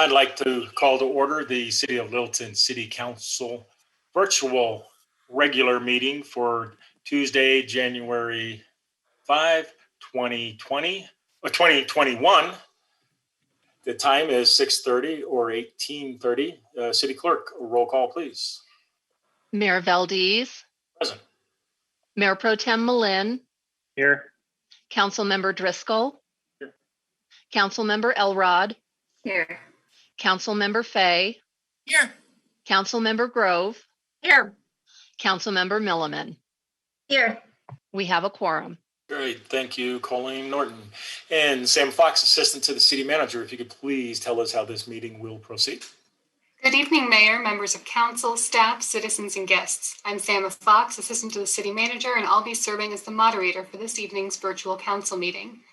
I'd like to call to order the City of Littleton City Council virtual regular meeting for Tuesday, January 5, 2021. The time is 6:30 or 18:30. City Clerk, roll call, please. Mayor Valdez. Present. Mayor Pro Tem Malin. Here. Councilmember Driscoll. Here. Councilmember Elrod. Here. Councilmember Fay. Here. Councilmember Grove. Here. Councilmember Milliman. Here. We have a quorum. Great, thank you, Colleen Norton. And Sam Fox, Assistant to the City Manager, if you could please tell us how this meeting will proceed. Good evening, Mayor, members of council, staff, citizens, and guests. I'm Sam Fox, Assistant to the City Manager, and I'll be serving as the moderator for this evening's virtual council meeting.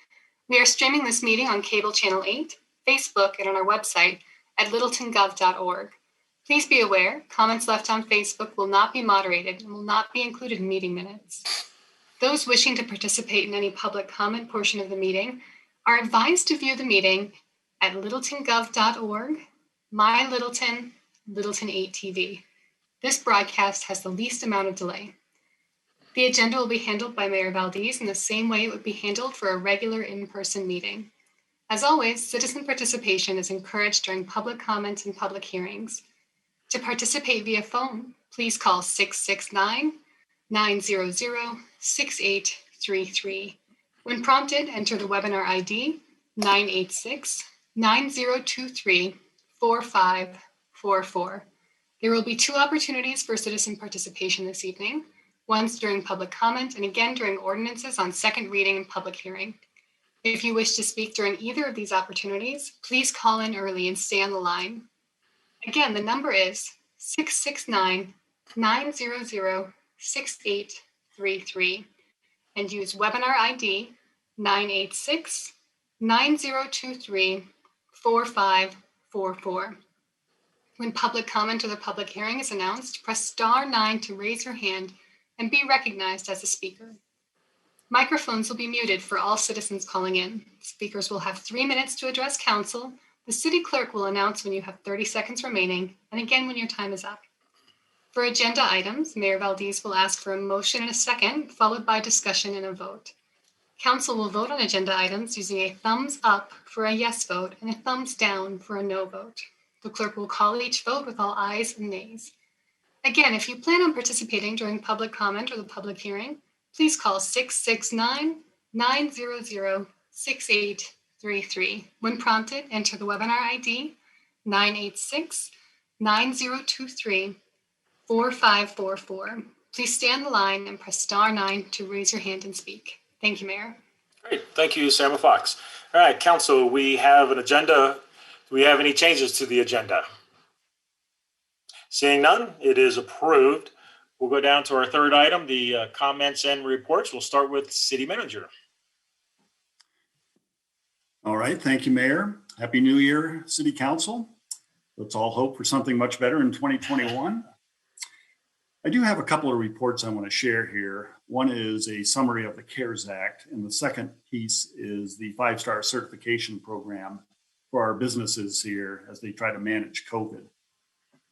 We are streaming this meeting on Cable Channel 8, Facebook, and on our website at littletongov.org. Please be aware, comments left on Facebook will not be moderated and will not be included in meeting minutes. Those wishing to participate in any public comment portion of the meeting are advised to view the meeting at littletongov.org, My Littleton, Littleton 8 TV. This broadcast has the least amount of delay. The agenda will be handled by Mayor Valdez in the same way it would be handled for a regular in-person meeting. As always, citizen participation is encouraged during public comments and public hearings. To participate via phone, please call 669-900-6833. When prompted, enter the webinar ID 986-9023-4544. There will be two opportunities for citizen participation this evening, once during public comment and again during ordinances on second reading and public hearing. If you wish to speak during either of these opportunities, please call in early and stay on the line. Again, the number is 669-900-6833 and use webinar ID 986-9023-4544. When public comment or the public hearing is announced, press star 9 to raise your hand and be recognized as a speaker. Microphones will be muted for all citizens calling in. Speakers will have 3 minutes to address council. The city clerk will announce when you have 30 seconds remaining, and again when your time is up. For agenda items, Mayor Valdez will ask for a motion and a second, followed by discussion and a vote. Council will vote on agenda items using a thumbs up for a yes vote and a thumbs down for a no vote. The clerk will call each vote with all ayes and nays. Again, if you plan on participating during public comment or the public hearing, please call 669-900-6833. When prompted, enter the webinar ID 986-9023-4544. Please stay on the line and press star 9 to raise your hand and speak. Thank you, Mayor. Great, thank you, Sam Fox. All right, Council, we have an agenda. Do we have any changes to the agenda? Seeing none, it is approved. We'll go down to our third item, the comments and reports. We'll start with City Manager. All right, thank you, Mayor. Happy New Year, City Council. Let's all hope for something much better in 2021. I do have a couple of reports I want to share here. One is a summary of the CARES Act, and the second piece is the 5-star certification program for our businesses here as they try to manage COVID.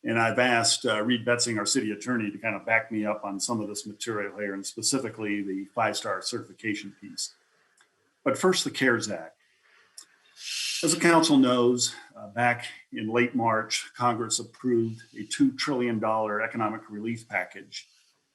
And I've asked Reed Betzing, our city attorney, to kind of back me up on some of this material here, and specifically the 5-star certification piece. But first, the CARES Act. As the council knows, back in late March, Congress approved a $2 trillion economic relief package.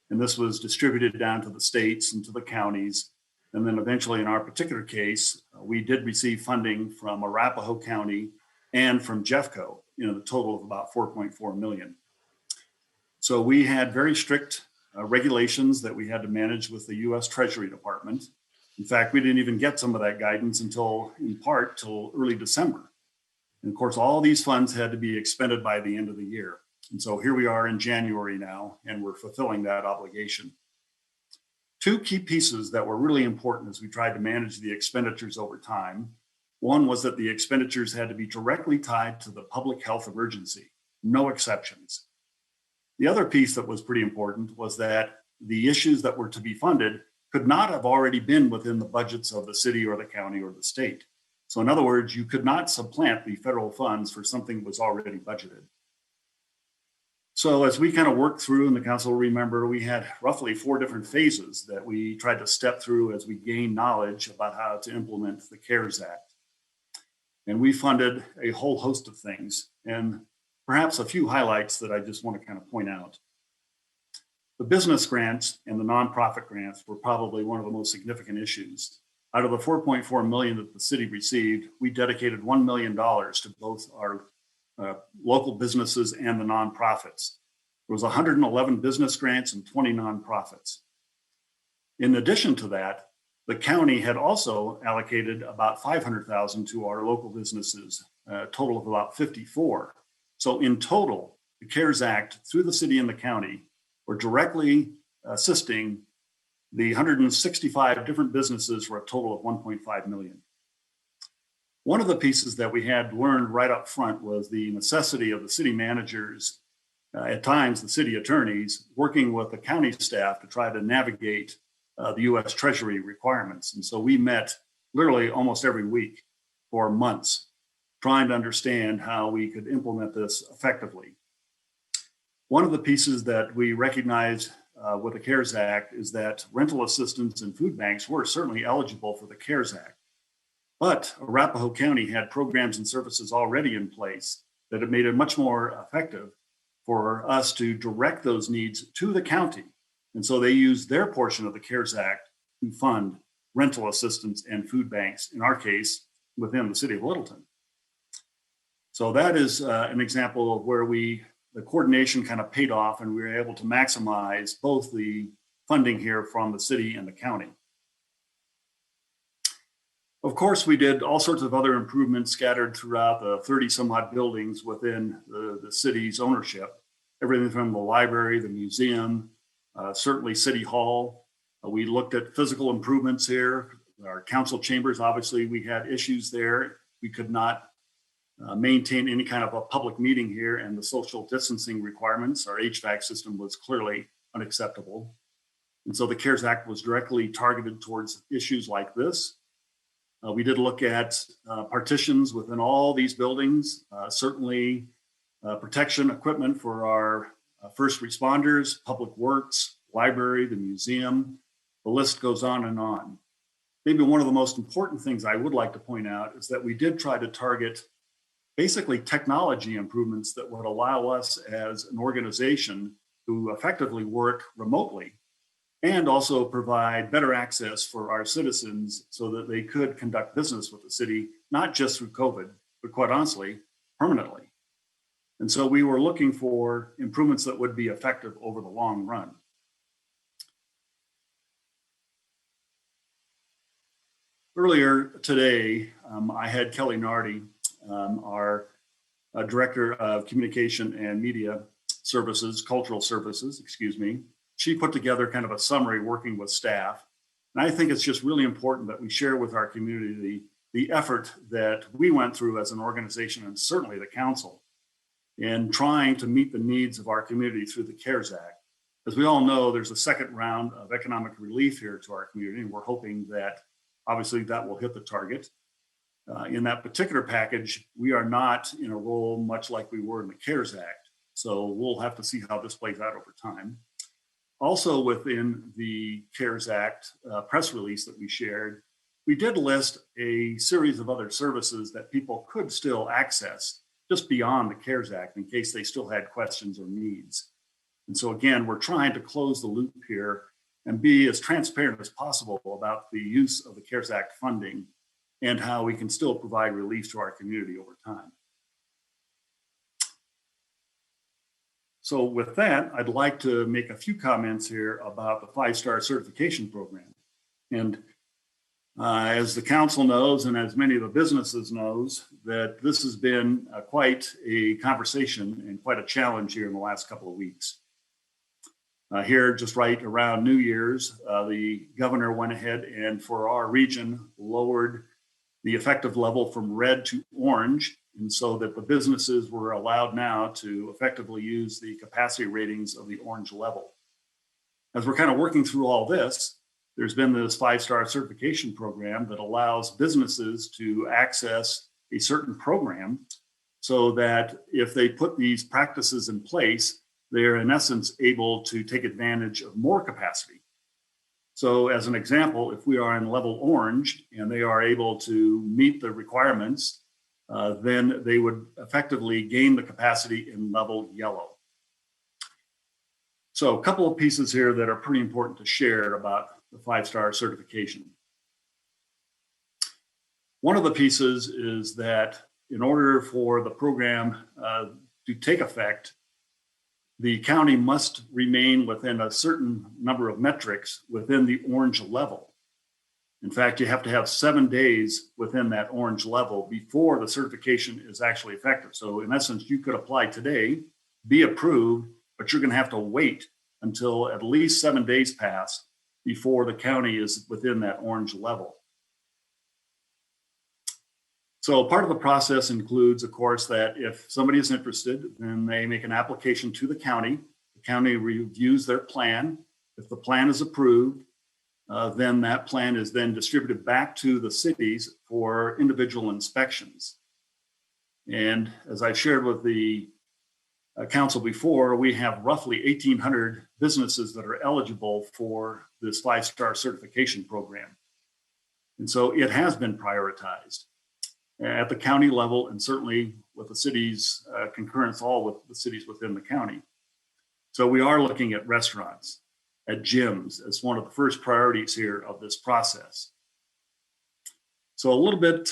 And this was distributed down to the states and to the counties. And then eventually, in our particular case, we did receive funding from Arapahoe County and from Jeffco, the total of about $4.4 million. So we had very strict regulations that we had to manage with the U.S. Treasury Department. In fact, we didn't even get some of that guidance until early December. And of course, all these funds had to be expended by the end of the year. And so here we are in January now, and we're fulfilling that obligation. Two key pieces that were really important as we tried to manage the expenditures over time. One was that the expenditures had to be directly tied to the public health emergency, no exceptions. The other piece that was pretty important was that the issues that were to be funded could not have already been within the budgets of the city or the county or the state. So in other words, you could not supplant the federal funds for something that was already budgeted. So as we kind of worked through, and the council will remember, we had roughly 4 different phases that we tried to step through as we gained knowledge about how to implement the CARES Act. And we funded a whole host of things, and perhaps a few highlights that I just want to kind of point out. The business grants and the nonprofit grants were probably one of the most significant issues. Out of the $4.4 million that the city received, we dedicated $1 million to both our local businesses and the nonprofits. There was 111 business grants and 20 nonprofits. In addition to that, the county had also allocated about $500,000 to our local businesses, a total of about 54. So in total, the CARES Act through the city and the county were directly assisting the 165 different businesses for a total of 1.5 million. One of the pieces that we had learned right up front was the necessity of the city managers, at times the city attorneys, working with the county staff to try to navigate the U.S. Treasury requirements. And so we met literally almost every week for months, trying to understand how we could implement this effectively. One of the pieces that we recognized with the CARES Act is that rental assistance and food banks were certainly eligible for the CARES Act. But Arapahoe County had programs and services already in place that have made it much more effective for us to direct those needs to the county. And so they used their portion of the CARES Act to fund rental assistance and food banks, in our case, within the city of Littleton. So that is an example of where the coordination kind of paid off, and we were able to maximize both the funding here from the city and the county. Of course, we did all sorts of other improvements scattered throughout the 30 some odd buildings within the city's ownership. Everything from the library, the museum, certainly City Hall. We looked at physical improvements here. Our council chambers, obviously, we had issues there. We could not maintain any kind of a public meeting here, and the social distancing requirements, our HVAC system was clearly unacceptable. And so the CARES Act was directly targeted towards issues like this. We did look at partitions within all these buildings, certainly protection equipment for our first responders, public works, library, the museum. The list goes on and on. Maybe one of the most important things I would like to point out is that we did try to target basically technology improvements that would allow us as an organization to effectively work remotely and also provide better access for our citizens so that they could conduct business with the city, not just through COVID, but quite honestly, permanently. And so we were looking for improvements that would be effective over the long run. Earlier today, I had Kelly Nardi, our Director of Communication and Media Services, Cultural Services, excuse me. She put together kind of a summary working with staff. And I think it's just really important that we share with our community the effort that we went through as an organization, and certainly the council, in trying to meet the needs of our community through the CARES Act. As we all know, there's a second round of economic relief here to our community, and we're hoping that obviously that will hit the target. In that particular package, we are not in a role much like we were in the CARES Act. So we'll have to see how this plays out over time. Also within the CARES Act press release that we shared, we did list a series of other services that people could still access just beyond the CARES Act in case they still had questions or needs. And so again, we're trying to close the loop here and be as transparent as possible about the use of the CARES Act funding and how we can still provide relief to our community over time. So with that, I'd like to make a few comments here about the 5-star certification program. And as the council knows, and as many of the businesses knows, that this has been quite a conversation and quite a challenge here in the last couple of weeks. Here, just right around New Year's, the governor went ahead and for our region lowered the effective level from red to orange, and so that the businesses were allowed now to effectively use the capacity ratings of the orange level. As we're kind of working through all this, there's been this 5-star certification program that allows businesses to access a certain program so that if they put these practices in place, they're in essence able to take advantage of more capacity. So as an example, if we are in level orange and they are able to meet the requirements, then they would effectively gain the capacity in level yellow. So a couple of pieces here that are pretty important to share about the 5-star certification. One of the pieces is that in order for the program to take effect, the county must remain within a certain number of metrics within the orange level. In fact, you have to have 7 days within that orange level before the certification is actually effective. So in essence, you could apply today, be approved, but you're going to have to wait until at least 7 days pass before the county is within that orange level. So part of the process includes, of course, that if somebody is interested, then they make an application to the county. The county reviews their plan. If the plan is approved, then that plan is then distributed back to the cities for individual inspections. And as I shared with the council before, we have roughly 1,800 businesses that are eligible for this 5-star certification program. And so it has been prioritized at the county level and certainly with the cities, concurrence all with the cities within the county. So we are looking at restaurants, at gyms as one of the first priorities here of this process. So a little bit,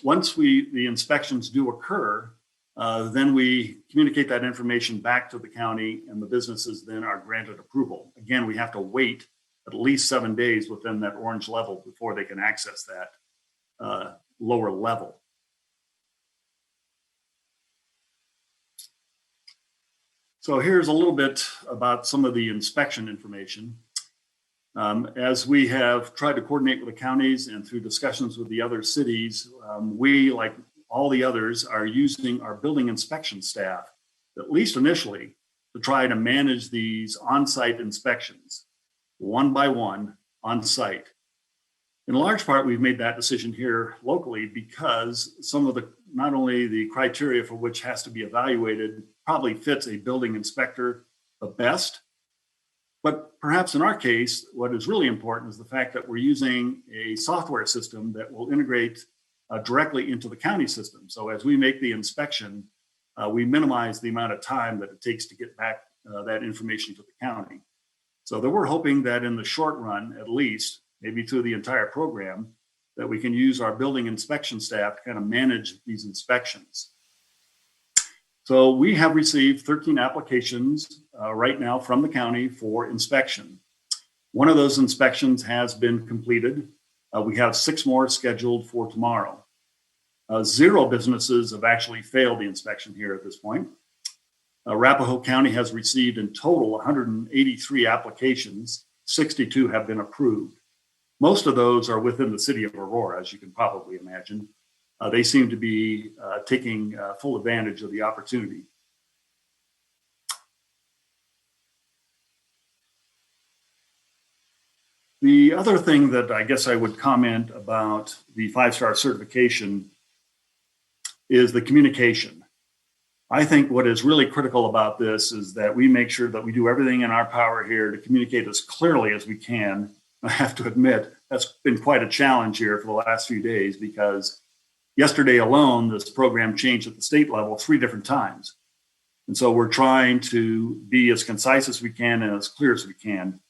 once the inspections do occur, then we communicate that information back to the county and the businesses then are granted approval. Again, we have to wait at least 7 days within that orange level before they can access that lower level. So here's a little bit about some of the inspection information. As we have tried to coordinate with the counties and through discussions with the other cities, we, like all the others, are using our building inspection staff, at least initially, to try to manage these on-site inspections, one by one on site. In large part, we've made that decision here locally because some of the, not only the criteria for which has to be evaluated probably fits a building inspector the best, but perhaps in our case, what is really important is the fact that we're using a software system that will integrate directly into the county system. So as we make the inspection, we minimize the amount of time that it takes to get back that information to the county. So that we're hoping that in the short run, at least, maybe through the entire program, that we can use our building inspection staff to kind of manage these inspections. So we have received 13 applications right now from the county for inspection. One of those inspections has been completed. We have 6 more scheduled for tomorrow. 0 businesses have actually failed the inspection here at this point. Arapahoe County has received in total 183 applications. 62 have been approved. Most of those are within the city of Aurora, as you can probably imagine. They seem to be taking full advantage of the opportunity. The other thing that I guess I would comment about the 5-star certification is the communication. I think what is really critical about this is that we make sure that we do everything in our power here to communicate as clearly as we can. I have to admit, that's been quite a challenge here for the last few days because yesterday alone, this program changed at the state level 3 different times. And so we're trying to be as concise as we can and as clear as we can.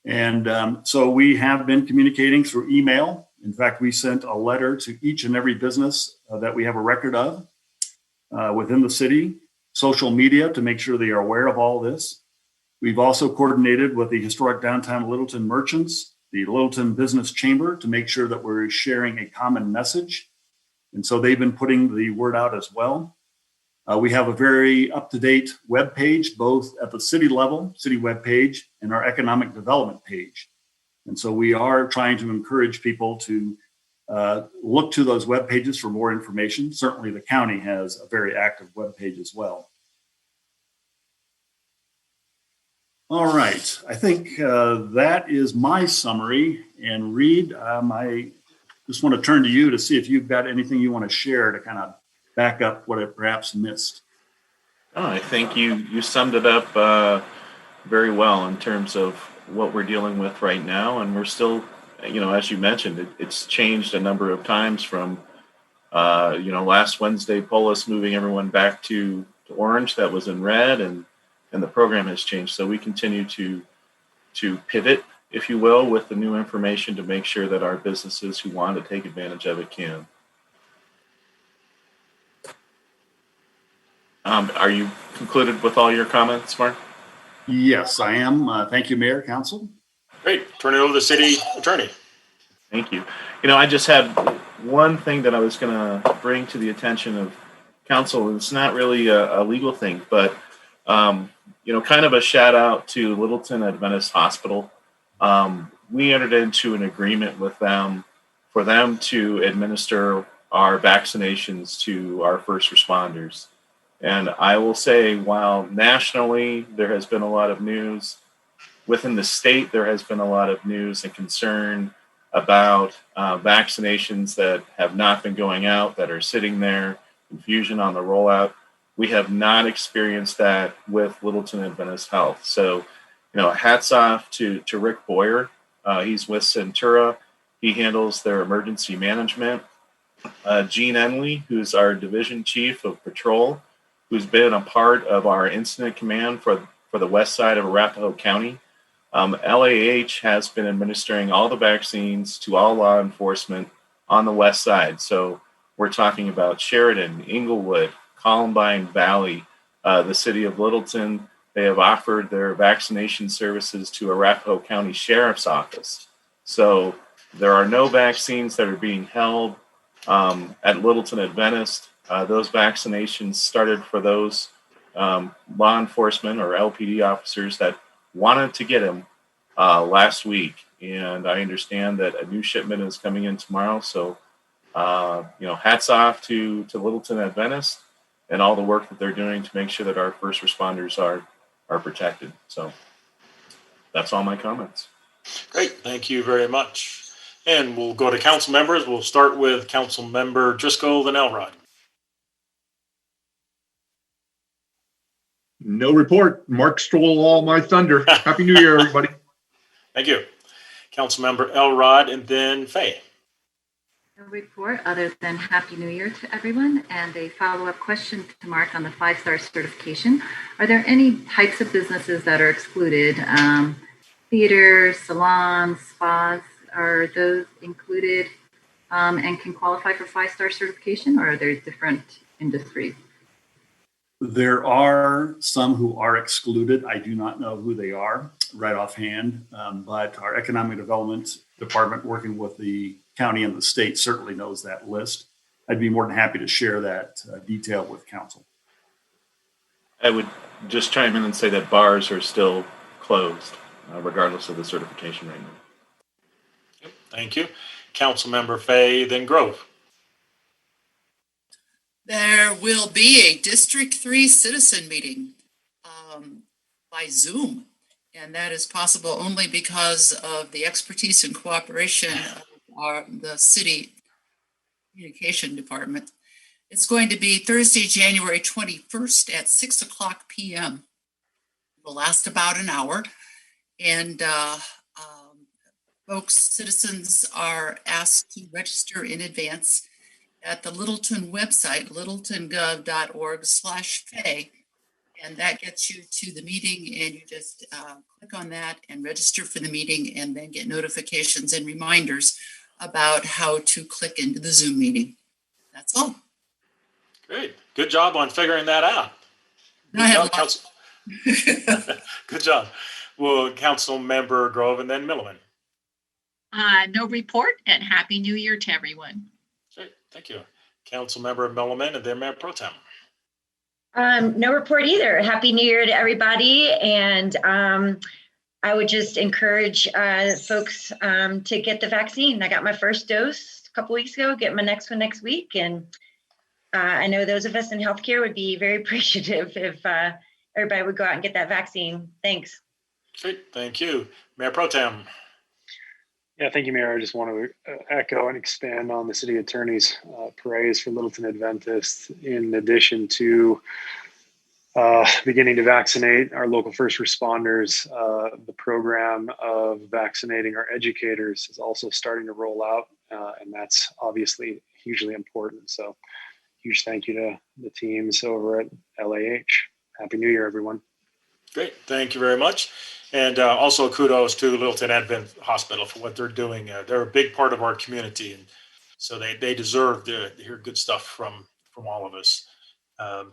And so we have been communicating through email. In fact, we sent a letter to each and every business that we have a record of within the city, social media to make sure they are aware of all this. We've also coordinated with the historic downtown Littleton merchants, the Littleton Business Chamber, to make sure that we're sharing a common message. And so they've been putting the word out as well. We have a very up-to-date web page, both at the city level, city web page, and our economic development page. And so we are trying to encourage people to look to those web pages for more information. Certainly the county has a very active web page as well. All right. I think that is my summary. And Reed, I just want to turn to you to see if you've got anything you want to share to kind of back up what I perhaps missed. Oh, I think you summed it up very well in terms of what we're dealing with right now. And we're still, as you mentioned, it's changed a number of times from, last Wednesday, Polis moving everyone back to orange that was in red, and the program has changed. So we continue to pivot, if you will, with the new information to make sure that our businesses who want to take advantage of it can. Are you concluded with all your comments, Mark? Yes, I am. Thank you, Mayor, Council. Great. Turn it over to the city attorney. Thank you. I just had one thing that I was going to bring to the attention of council. It's not really a legal thing, but kind of a shout out to Littleton Adventist Hospital. We entered into an agreement with them for them to administer our vaccinations to our first responders. And I will say, while nationally there has been a lot of news, within the state there has been a lot of news and concern about vaccinations that have not been going out, that are sitting there, confusion on the rollout. We have not experienced that with Littleton Adventist Health. So, hats off to Rick Boyer. He's with Centura. He handles their emergency management. Gene Enley, who's our division chief of patrol, who's been a part of our incident command for the west side of Arapahoe County. LAH has been administering all the vaccines to all law enforcement on the west side. So we're talking about Sheridan, Inglewood, Columbine Valley, the city of Littleton. They have offered their vaccination services to Arapahoe County Sheriff's Office. So there are no vaccines that are being held at Littleton Adventist. Those vaccinations started for those law enforcement or LPD officers that wanted to get them last week. And I understand that a new shipment is coming in tomorrow. So, hats off to Littleton Adventist and all the work that they're doing to make sure that our first responders are protected. So that's all my comments. Great. Thank you very much. And we'll go to council members. We'll start with Council Member Driscoll and Elrod. No report. Mark stole all my thunder. Happy New Year, everybody. Thank you. Council Member Elrod and then Faye. No report other than Happy New Year to everyone, and a follow-up question to Mark on the 5-star certification. Are there any types of businesses that are excluded? Theaters, salons, spas, are those included and can qualify for 5-star certification, or are there different industries? There are some who are excluded. I do not know who they are right offhand, but our Economic Development Department, working with the county and the state, certainly knows that list. I'd be more than happy to share that detail with council. I would just chime in and say that bars are still closed, regardless of the certification right now. Thank you. Council Member Faye, then Grove. There will be a District 3 citizen meeting by Zoom, and that is possible only because of the expertise and cooperation of the city communication department. It's going to be Thursday, January 21st at 6:00 p.m. It will last about an hour, and citizens are asked to register in advance at the Littleton website, littletongov.org/Faye. And that gets you to the meeting, and you just click on that and register for the meeting, and then get notifications and reminders about how to click into the Zoom meeting. That's all. Great. Good job on figuring that out. Good job. Well, Council Member Grove and then Milliman. No report, and Happy New Year to everyone. Great. Thank you. Council Member Milliman and then Mayor Pro Tem. No report either. Happy New Year to everybody. And I would just encourage folks to get the vaccine. I got my first dose a couple weeks ago, get my next one next week. And I know those of us in healthcare would be very appreciative if everybody would go out and get that vaccine. Thanks. Great, thank you. Mayor Pro Tem. Yeah, thank you, Mayor. I just want to echo and expand on the city attorney's praise for Littleton Adventist, in addition to beginning to vaccinate our local first responders. The program of vaccinating our educators is also starting to roll out, and that's obviously hugely important. So huge thank you to the teams over at LAH. Happy New Year, everyone. Great, thank you very much. And also kudos to Littleton Advent Hospital for what they're doing. They're a big part of our community, and so they deserve to hear good stuff from all of us. The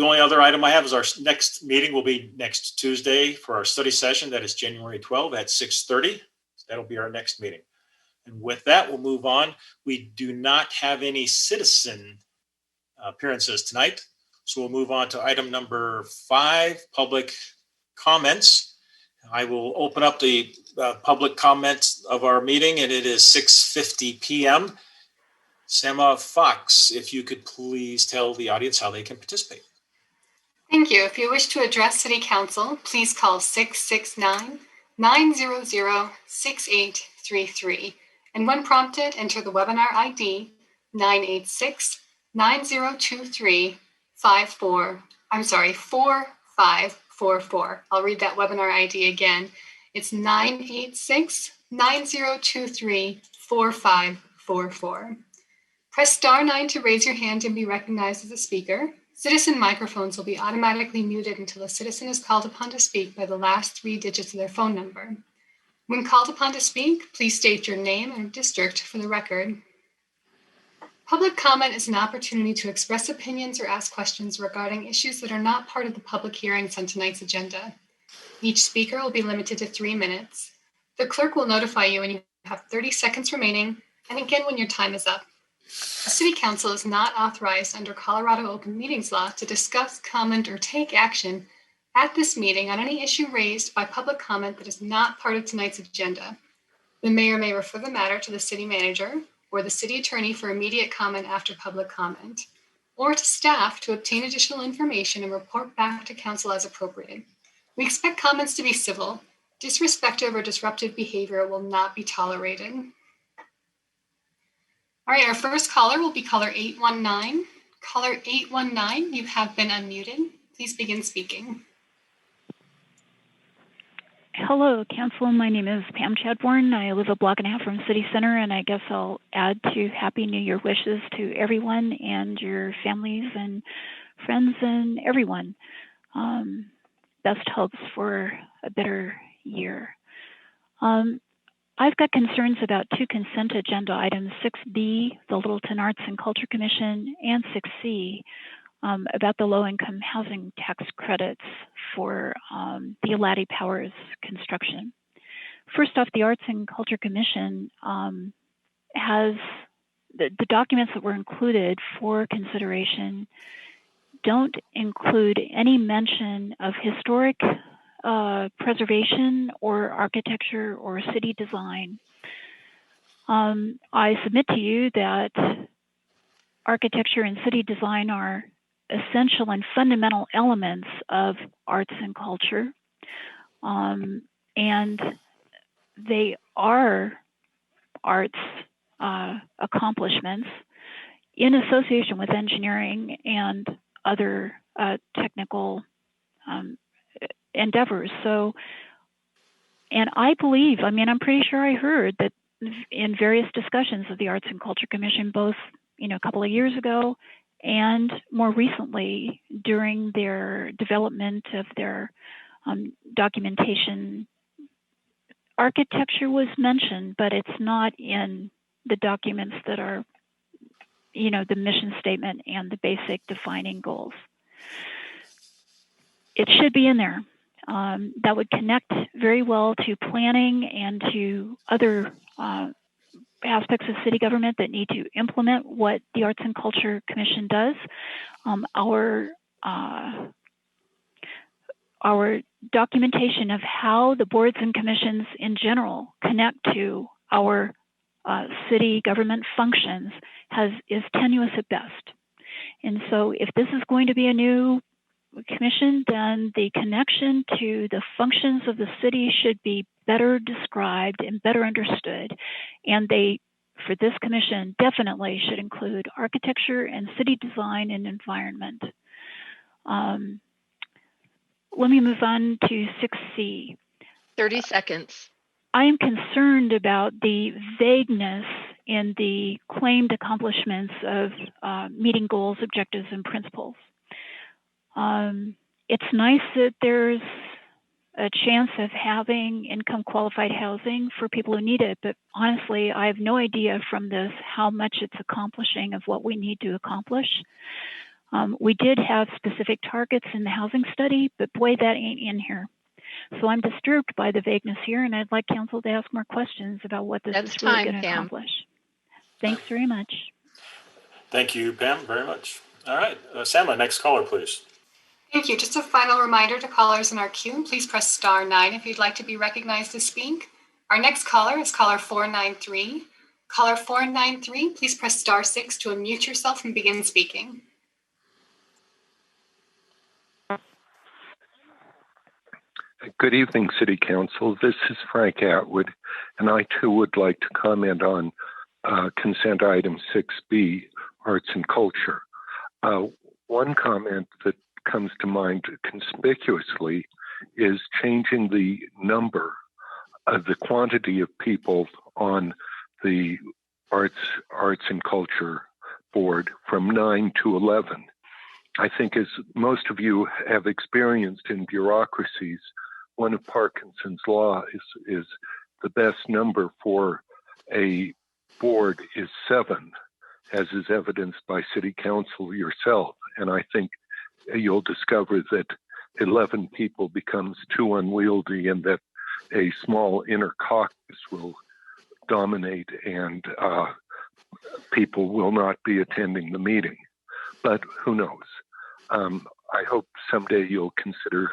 only other item I have is our next meeting will be next Tuesday for our study session. That is January 12 at 6:30. So that'll be our next meeting. And with that, we'll move on. We do not have any citizen appearances tonight. So we'll move on to item number 5, public comments. I will open up the public comments of our meeting, and it is 6:50 p.m. Sama Fox, if you could please tell the audience how they can participate. Thank you. If you wish to address City Council, please call 669-900-6833. And when prompted, enter the webinar ID 4544. I'll read that webinar ID again. It's 986-9023-4544. Press star 9 to raise your hand and be recognized as a speaker. Citizen microphones will be automatically muted until a citizen is called upon to speak by the last 3 digits of their phone number. When called upon to speak, please state your name and district for the record. Public comment is an opportunity to express opinions or ask questions regarding issues that are not part of the public hearings on tonight's agenda. Each speaker will be limited to 3 minutes. The clerk will notify you when you have 30 seconds remaining, and again when your time is up. The City Council is not authorized under Colorado Open Meetings Law to discuss, comment, or take action at this meeting on any issue raised by public comment that is not part of tonight's agenda. The mayor may refer the matter to the city manager or the city attorney for immediate comment after public comment, or to staff to obtain additional information and report back to council as appropriate. We expect comments to be civil. Disrespectful or disruptive behavior will not be tolerated. All right, our first caller will be caller 819. Caller 819, you have been unmuted. Please begin speaking. Hello, Council. My name is Pam Chadbourne. I live a block and a half from City Center, and I guess I'll add to Happy New Year wishes to everyone and your families and friends and everyone. Best hopes for a better year. I've got concerns about 2 consent agenda items, 6B, the Littleton Arts and Culture Commission, and 6C, about the low-income housing tax credits for the Eladi Powers construction. First off, the Arts and Culture Commission has the documents that were included for consideration don't include any mention of historic preservation or architecture or city design. I submit to you that architecture and city design are essential and fundamental elements of arts and culture, and they are arts accomplishments in association with engineering and other technical endeavors. So, and I believe, I'm pretty sure I heard that in various discussions of the Arts and Culture Commission, both, a couple of years ago and more recently during their development of their documentation, architecture was mentioned, but it's not in the documents that are, the mission statement and the basic defining goals. It should be in there. That would connect very well to planning and to other aspects of city government that need to implement what the Arts and Culture Commission does. Our documentation of how the boards and commissions in general connect to our city government functions is tenuous at best. And so if this is going to be a new commission, then the connection to the functions of the city should be better described and better understood. And they, for this commission, definitely should include architecture and city design and environment. Let me move on to 6C. 30 seconds. I am concerned about the vagueness in the claimed accomplishments of meeting goals, objectives, and principles. It's nice that there's a chance of having income qualified housing for people who need it, but honestly, I have no idea from this how much it's accomplishing of what we need to accomplish. We did have specific targets in the housing study, but boy, that ain't in here. So I'm disturbed by the vagueness here, and I'd like council to ask more questions about what this is really going to accomplish. Thanks very much. Thank you, Pam, very much. All right, Sama, next caller, please. Thank you. Just a final reminder to callers in our queue, please press star 9 if you'd like to be recognized to speak. Our next caller is caller 493. Caller 493, please press star 6 to unmute yourself and begin speaking. Good evening, City Council. This is Frank Atwood, and I too would like to comment on consent item 6B, arts and culture. One comment that comes to mind conspicuously is changing the number of the quantity of people on the arts and culture board from 9 to 11. I think, as most of you have experienced in bureaucracies, one of Parkinson's law is the best number for a board is 7, as is evidenced by City Council yourself. And I think you'll discover that 11 people becomes too unwieldy and that a small inner caucus will dominate and people will not be attending the meeting. But who knows? I hope someday you'll consider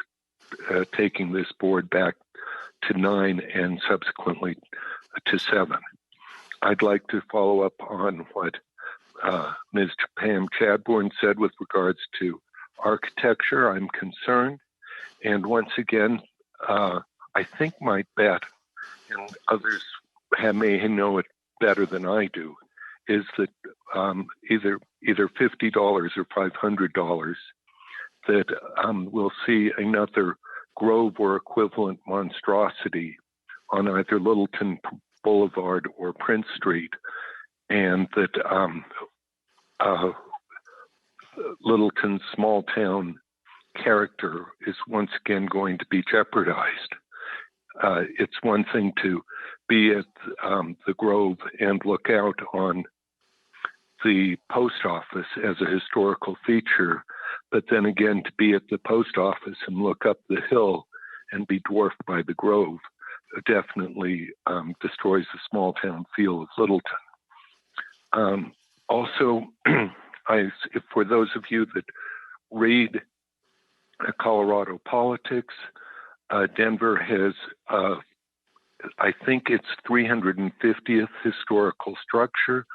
taking this board back to 9 and subsequently to 7. I'd like to follow up on what Ms. Pam Chadbourne said with regards to architecture. I'm concerned. And once again, I think my bet, and others may know it better than I do, is that either $50 or $500 that we'll see another Grove or equivalent monstrosity on either Littleton Boulevard or Prince Street, and that Littleton's small town character is once again going to be jeopardized. It's one thing to be at the Grove and look out on the post office as a historical feature, but then again to be at the post office and look up the hill and be dwarfed by the Grove definitely destroys the small town feel of Littleton. Also, for those of you that read Colorado politics, Denver has, I think it's 350th historical structure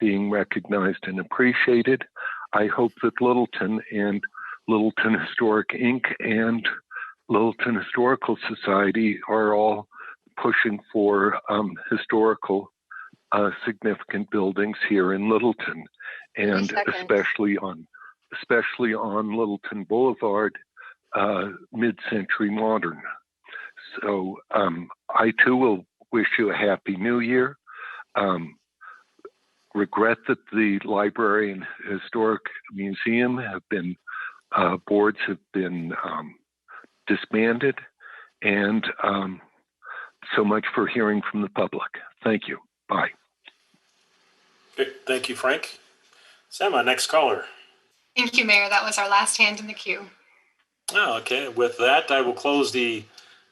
being recognized and appreciated. I hope that Littleton and Littleton Historic Inc. and Littleton Historical Society are all pushing for historical significant buildings here in Littleton, and especially on Littleton Boulevard, mid-century modern. So I too will wish you a happy new year. Regret that the library and historic museum have been boards have been disbanded, and so much for hearing from the public. Thank you. Bye. Okay, thank you, Frank. Sama, next caller. Thank you, Mayor. That was our last hand in the queue. Oh, okay. With that, I will close the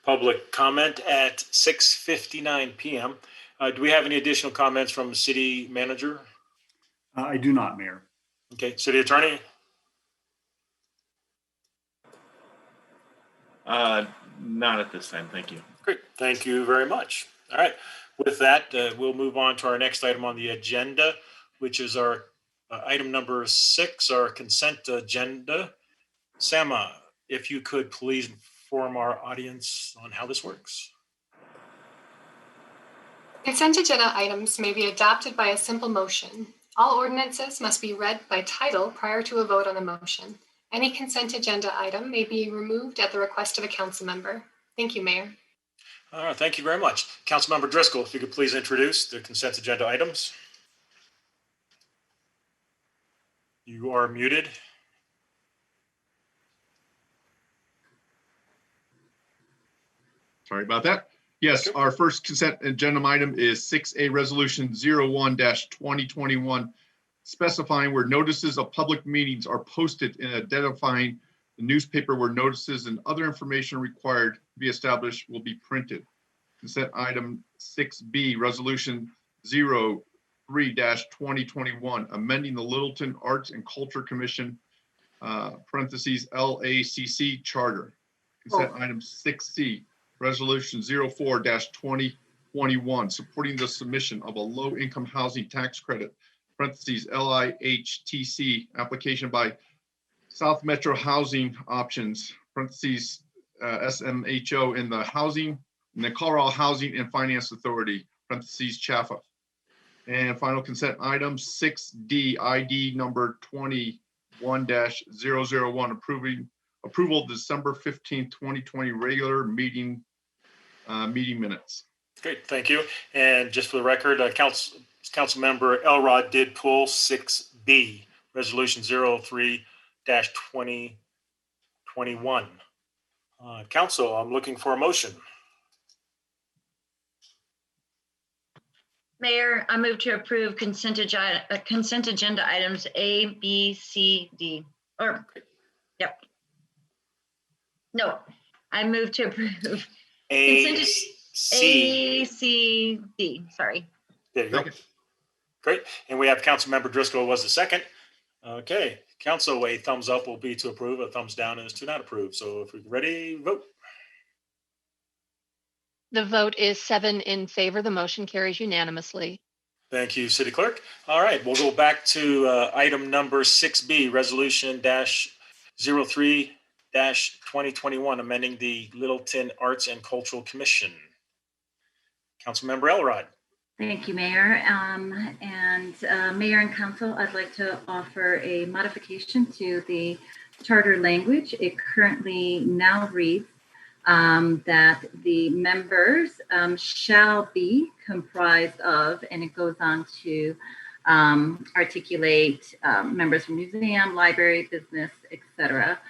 public comment at 6:59 p.m. Do we have any additional comments from the city manager? I do not, Mayor. Okay, city attorney? Not at this time, thank you. Great, thank you very much. All right, with that, we'll move on to our next item on the agenda, which is our item number 6, our consent agenda. Sama, if you could please inform our audience on how this works. Consent agenda items may be adopted by a simple motion. All ordinances must be read by title prior to a vote on the motion. Any consent agenda item may be removed at the request of a council member. Thank you, Mayor. All right, thank you very much. Councilmember Driscoll, if you could please introduce the consent agenda items. You are muted. Sorry about that. Yes, our first consent agenda item is 6A Resolution 01-2021, specifying where notices of public meetings are posted and identifying the newspaper where notices and other information required to be established will be printed. Consent item 6B, Resolution 03-2021, amending the Littleton Arts and Culture Commission, parentheses LACC charter. Consent item 6C, Resolution 04-2021, supporting the submission of a low-income housing tax credit, parentheses LIHTC, application by South Metro Housing Options, parentheses SMHO, in the Colorado Housing and Finance Authority, parentheses CHAFA. And final consent item 6D, ID number 21-001, approval December 15, 2020 regular meeting minutes. Great, thank you. And just for the record, Councilmember Elrod did pull 6B, Resolution 03-2021. Council, I'm looking for a motion. Mayor, I move to approve consent agenda items A, B, C, D. I move to approve A, C, D. Sorry. There you go. Great. And we have Councilmember Driscoll was the second. Okay. Council, a thumbs up will be to approve. A thumbs down is to not approve. So if we're ready, vote. The vote is 7 in favor. The motion carries unanimously. Thank you, City Clerk. All right, we'll go back to item number 6B, Resolution -03-2021, amending the Littleton Arts and Cultural Commission. Councilmember Elrod. Thank you, Mayor. Mayor and Council, I'd like to offer a modification to the charter language. It currently now reads that the members shall be comprised of, and it goes on to articulate members from museum, library, business, etc.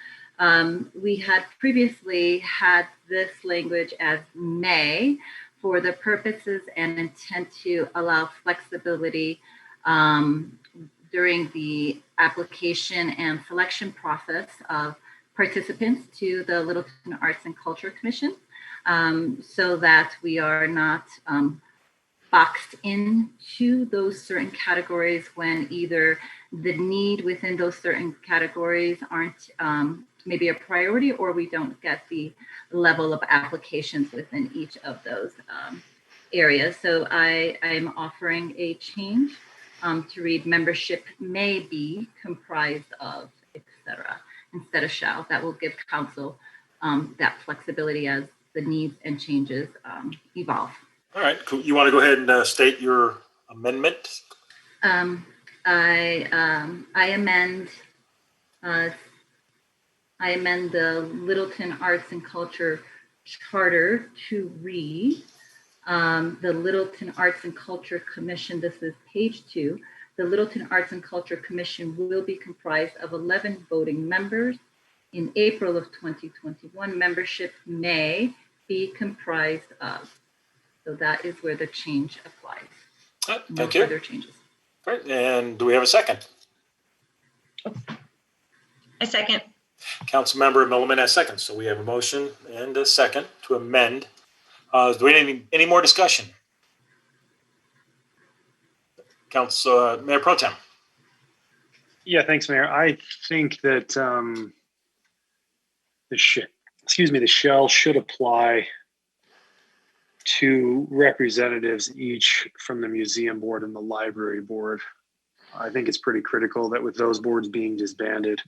We had previously had this language as may, for the purposes and intent to allow flexibility during the application and selection process of participants to the Littleton Arts and Culture Commission, so that we are not boxed into those certain categories when either the need within those certain categories aren't maybe a priority, or we don't get the level of applications within each of those areas. So I'm offering a change to read membership may be comprised of, etc., instead of shall. That will give council that flexibility as the needs and changes evolve. All right, cool. You want to go ahead and state your amendment? I amend the Littleton Arts and Culture Charter to read the Littleton Arts and Culture Commission. This is page 2. The Littleton Arts and Culture Commission will be comprised of 11 voting members. In April of 2021, membership may be comprised of. So that is where the change applies. Thank you. No further changes. Great. And do we have a second? A second. Councilmember Milliman has seconds. So we have a motion and a second to amend. Do we need any more discussion? Mayor Pro Tem. Yeah, thanks, Mayor. I think that the shall should apply to representatives each from the museum board and the library board. I think it's pretty critical that with those boards being disbanded,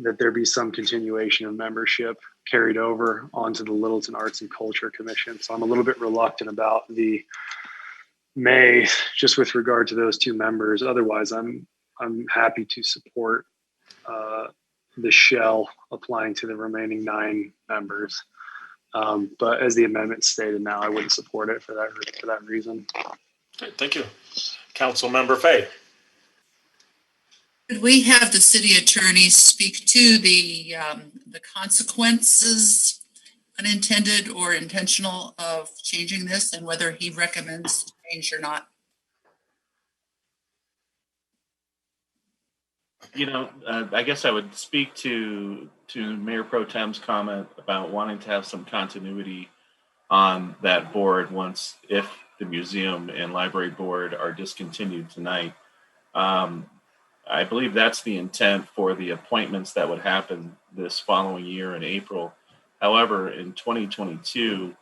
that there be some continuation of membership carried over onto the Littleton Arts and Culture Commission. So I'm a little bit reluctant about the May, just with regard to those two members. Otherwise, I'm happy to support the shell applying to the remaining 9 members. But as the amendment stated now, I wouldn't support it for that reason. Okay, thank you. Councilmember Fay. Could we have the city attorney speak to the consequences, unintended or intentional, of changing this, and whether he recommends change or not? I guess I would speak to Mayor Pro Tem's comment about wanting to have some continuity on that board if the museum and library board are discontinued tonight. I believe that's the intent for the appointments that would happen this following year in April. However, in 2022,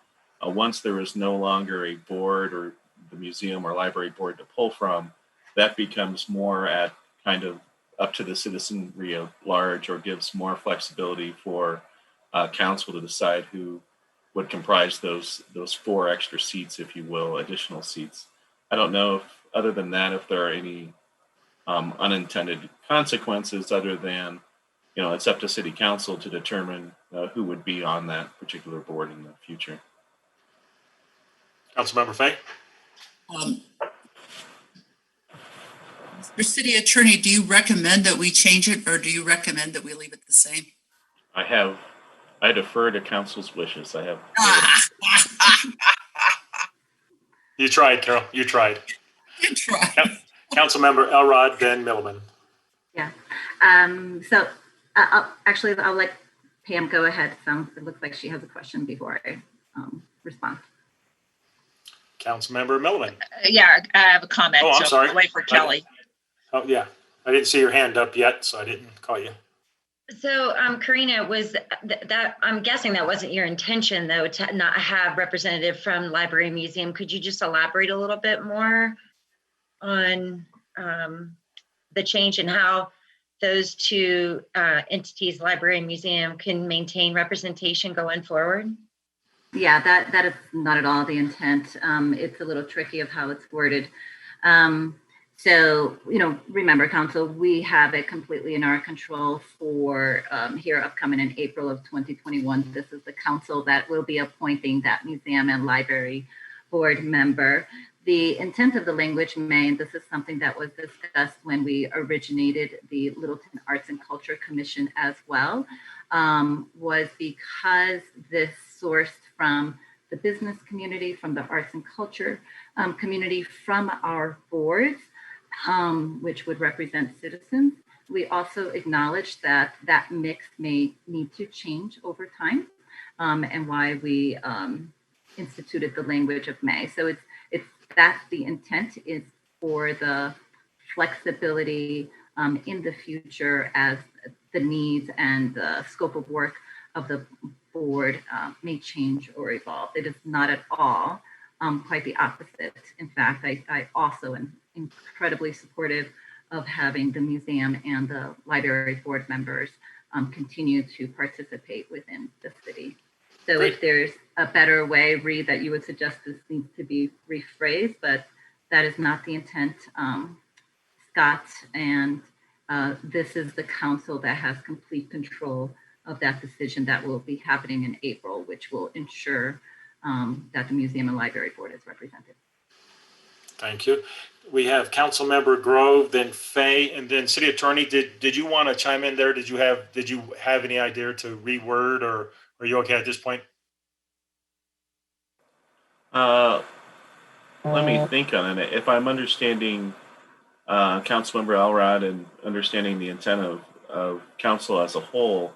once there is no longer a board or the museum or library board to pull from, that becomes more at kind of up to the citizenry at large, or gives more flexibility for council to decide who would comprise those 4 extra seats, if you will, additional seats. I don't know if, other than that, if there are any unintended consequences other than, it's up to city council to determine who would be on that particular board in the future. Councilmember Fay. Mr. City Attorney, do you recommend that we change it, or do you recommend that we leave it the same? I defer to council's wishes. You tried, Carol. You tried. You tried. Councilmember Elrod, then Milliman. Yeah. So I'll let Pam go ahead. It looks like she has a question before I respond. Councilmember Milliman. Yeah, I have a comment. Oh, I'm sorry. I'll wait for Kelly. Oh, yeah. I didn't see your hand up yet, so I didn't call you. So, Karina, was that, I'm guessing that wasn't your intention, though, to not have representative from library and museum. Could you just elaborate a little bit more on the change and how those 2 entities, library and museum, can maintain representation going forward? Yeah, that is not at all the intent. It's a little tricky of how it's worded. So, remember, council, we have it completely in our control for here upcoming in April of 2021. This is the council that will be appointing that museum and library board member. The intent of the language may, and this is something that was discussed when we originated the Littleton Arts and Culture Commission as well, was because this sourced from the business community, from the arts and culture community, from our boards, which would represent citizens. We also acknowledge that that mix may need to change over time, and why we instituted the language of may. So that's the intent, is for the flexibility in the future as the needs and the scope of work of the board may change or evolve. It is not at all quite the opposite. In fact, I also am incredibly supportive of having the museum and the library board members continue to participate within the city. So Great. If there's a better way, Reed, that you would suggest this needs to be rephrased, but that is not the intent, Scott. And this is the council that has complete control of that decision that will be happening in April, which will ensure that the museum and library board is represented. Thank you. We have Councilmember Grove, then Fay, and then City Attorney. Did you want to chime in there? Did you have any idea to reword, or are you okay at this point? Let me think on it. If I'm understanding Councilmember Elrod and understanding the intent of council as a whole,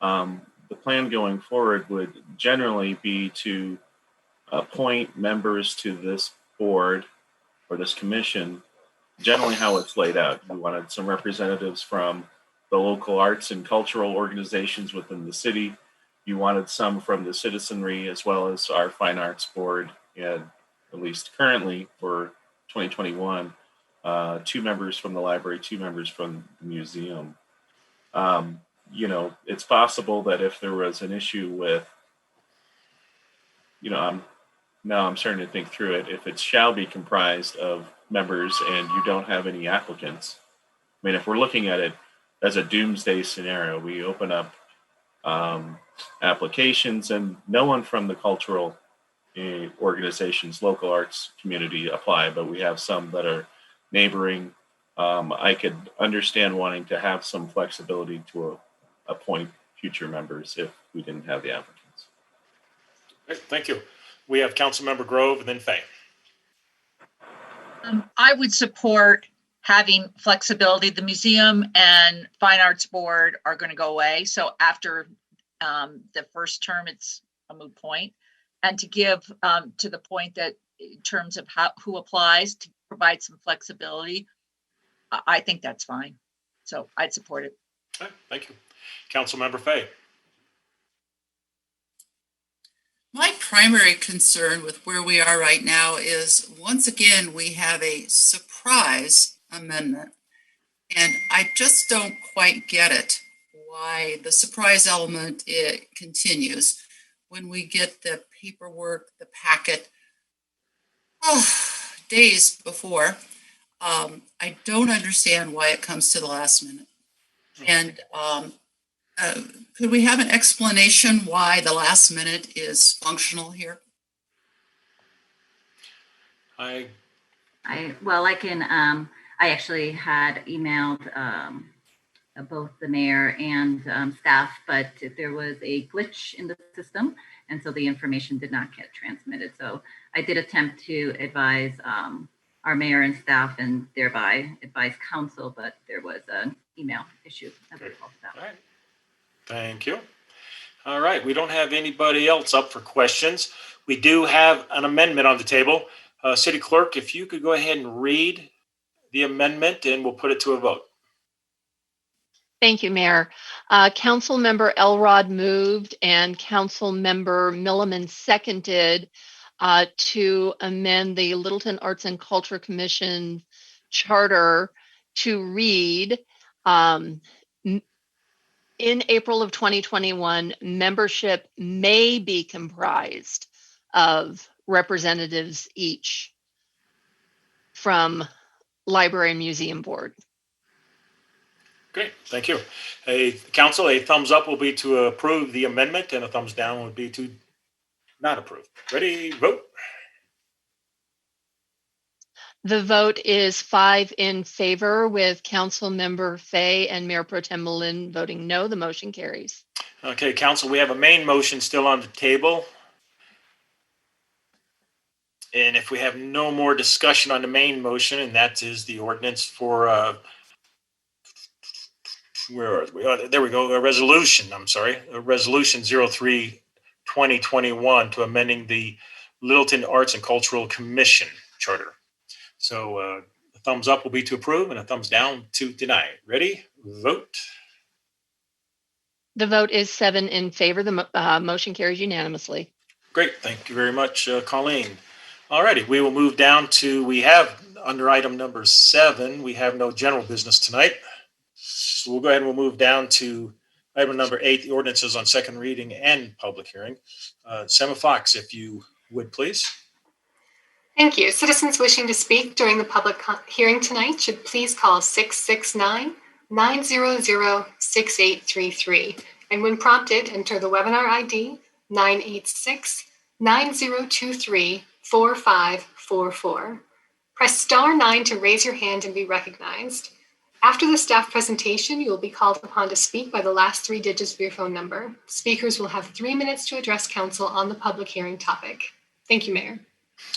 the plan going forward would generally be to appoint members to this board or this commission, generally how it's laid out. We wanted some representatives from the local arts and cultural organizations within the city. You wanted some from the citizenry, as well as our fine arts board, and at least currently for 2021, 2 members from the library, 2 members from the museum. it's possible that if there was an issue with, I'm starting to think through it. If it shall be comprised of members and you don't have any applicants, I mean, if we're looking at it as a doomsday scenario, we open up applications and no one from the cultural organizations, local arts community apply, but we have some that are neighboring. I could understand wanting to have some flexibility to appoint future members if we didn't have the applicants. Great, thank you. We have Councilmember Grove and then Fay. I would support having flexibility. The museum and fine arts board are going to go away. So after the first term, it's a moot point. And to give to the point that in terms of who applies, to provide some flexibility, I think that's fine. So I'd support it. Okay, thank you. Councilmember Fay. My primary concern with where we are right now is, once again, we have a surprise amendment. And I just don't quite get it, why the surprise element continues when we get the paperwork, the packet, days before. I don't understand why it comes to the last minute. And could we have an explanation why the last minute is functional here? I actually had emailed both the mayor and staff, but there was a glitch in the system, and so the information did not get transmitted. So I did attempt to advise our mayor and staff and thereby advise council, but there was an email issue as a result of that. All right. Thank you. All right, we don't have anybody else up for questions. We do have an amendment on the table. City Clerk, if you could go ahead and read the amendment and we'll put it to a vote. Thank you, Mayor. Councilmember Elrod moved and Councilmember Milliman seconded to amend the Littleton Arts and Culture Commission charter to read, in April of 2021, membership may be comprised of representatives each from Library and Museum Board. Great, thank you. Council, a thumbs up will be to approve the amendment and a thumbs down would be to not approve. Ready, vote. The vote is 5 in favor with Councilmember Fay and Mayor Pro Tem Malin voting no. The motion carries. Okay, Council, we have a main motion still on the table. And if we have no more discussion on the main motion, and that is the ordinance for, where are we? Oh, there we go, a resolution 03/2021 to amending the Littleton Arts and Cultural Commission charter. So a thumbs up will be to approve and a thumbs down to deny. Ready? Vote. The vote is 7 in favor. The motion carries unanimously. Great. Thank you very much, Colleen. All righty. We will move down to, we have under item number 7, we have no general business tonight. So we'll go ahead and we'll move down to item number 8, the ordinances on second reading and public hearing. Seema Fox, if you would, please. Thank you. Citizens wishing to speak during the public hearing tonight should please call 669-900-6833. And when prompted, enter the webinar ID 986-9023-4544. Press star 9 to raise your hand and be recognized. After the staff presentation, you will be called upon to speak by the last 3 digits of your phone number. Speakers will have 3 minutes to address council on the public hearing topic. Thank you, Mayor.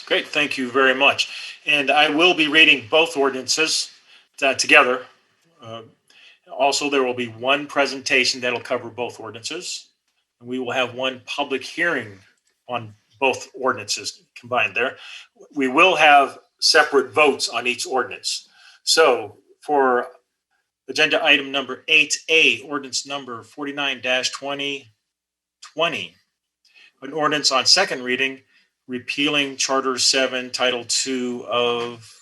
Great, thank you very much. And I will be reading both ordinances together. Also, there will be one presentation that'll cover both ordinances. And we will have one public hearing on both ordinances combined there. We will have separate votes on each ordinance. So for agenda item number 8A, ordinance number 49-2020, an ordinance on second reading repealing Charter 7, Title 2 of,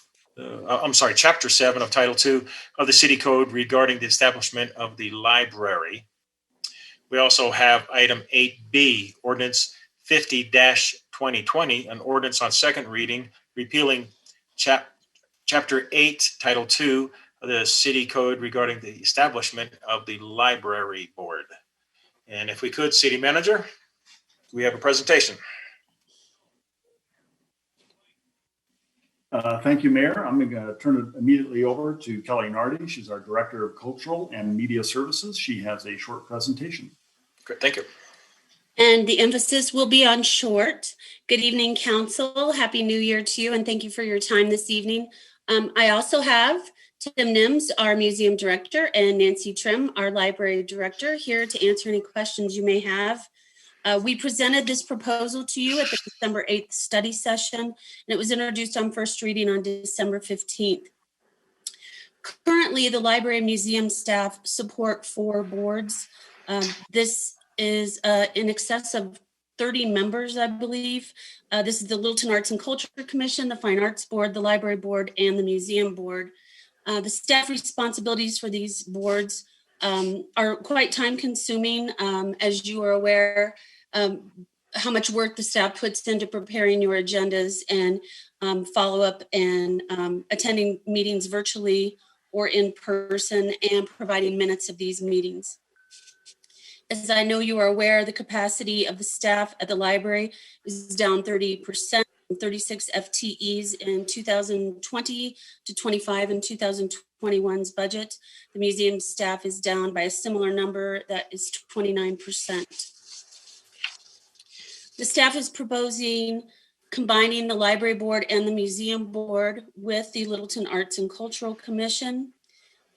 Chapter 7 of Title 2 of the City Code regarding the establishment of the library. We also have item 8B, ordinance 50-2020, an ordinance on second reading, repealing Chapter 8, Title 2 of the City Code regarding the establishment of the library board. And if we could, City Manager, we have a presentation. Thank you, Mayor. I'm going to turn it immediately over to Kelly Nardi. She's our Director of Cultural and Media Services. She has a short presentation. Great, thank you. And the emphasis will be on short. Good evening, Council. Happy New Year to you, and thank you for your time this evening. I also have Tim Nims, our Museum Director, and Nancy Trim, our Library Director, here to answer any questions you may have. We presented this proposal to you at the December 8th study session, and it was introduced on first reading on December 15th. Currently, the library and museum staff support 4 boards. This is in excess of 30 members, I believe. This is the Littleton Arts and Culture Commission, the Fine Arts Board, the Library Board, and the Museum Board. The staff responsibilities for these boards are quite time consuming, as you are aware. How much work the staff puts into preparing your agendas and follow up and attending meetings virtually or in person and providing minutes of these meetings. As I know you are aware, the capacity of the staff at the library is down 30%, 36 FTEs in 2020 to 25 in 2021's budget. The museum staff is down by a similar number, that is 29%. The staff is proposing combining the library board and the museum board with the Littleton Arts and Cultural Commission.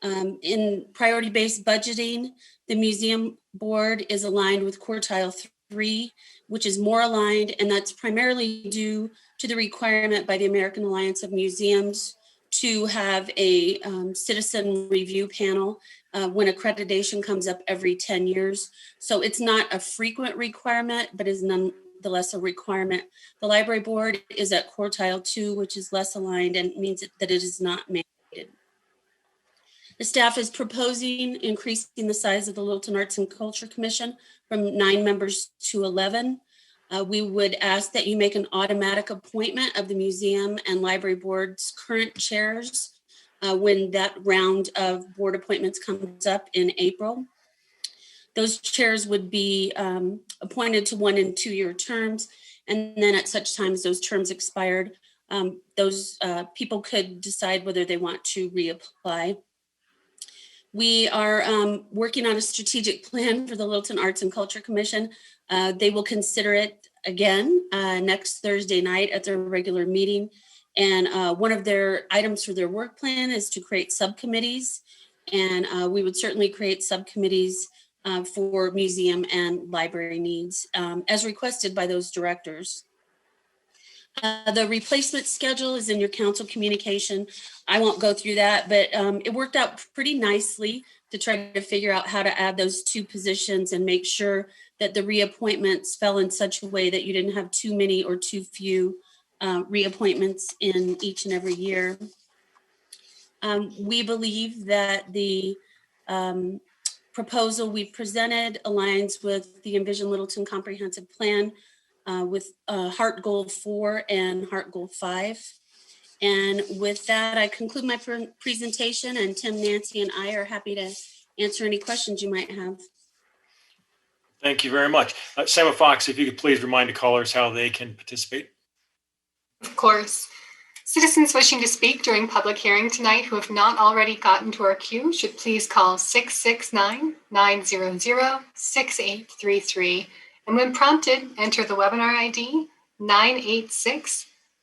In priority-based budgeting, the museum board is aligned with quartile 3, which is more aligned, and that's primarily due to the requirement by the American Alliance of Museums to have a citizen review panel when accreditation comes up every 10 years. So it's not a frequent requirement, but is nonetheless a requirement. The library board is at quartile 2, which is less aligned and means that it is not mandated. The staff is proposing increasing the size of the Littleton Arts and Culture Commission from 9 members to 11. We would ask that you make an automatic appointment of the museum and library board's current chairs when that round of board appointments comes up in April. Those chairs would be appointed to 1- and 2-year terms, and then at such time as those terms expired, those people could decide whether they want to reapply. We are working on a strategic plan for the Littleton Arts and Culture Commission. They will consider it again next Thursday night at their regular meeting. And one of their items for their work plan is to create subcommittees. And we would certainly create subcommittees for museum and library needs as requested by those directors. The replacement schedule is in your council communication. I won't go through that, but it worked out pretty nicely to try to figure out how to add those 2 positions and make sure that the reappointments fell in such a way that you didn't have too many or too few reappointments in each and every year. We believe that the proposal we presented aligns with the Envision Littleton Comprehensive Plan with HART Goal 4 and HART Goal 5. And with that, I conclude my presentation, and Tim, Nancy, and I are happy to answer any questions you might have. Thank you very much. Sam Fox, if you could please remind the callers how they can participate. Of course. Citizens wishing to speak during public hearing tonight who have not already gotten to our queue should please call 669-900-6833. And when prompted, enter the webinar ID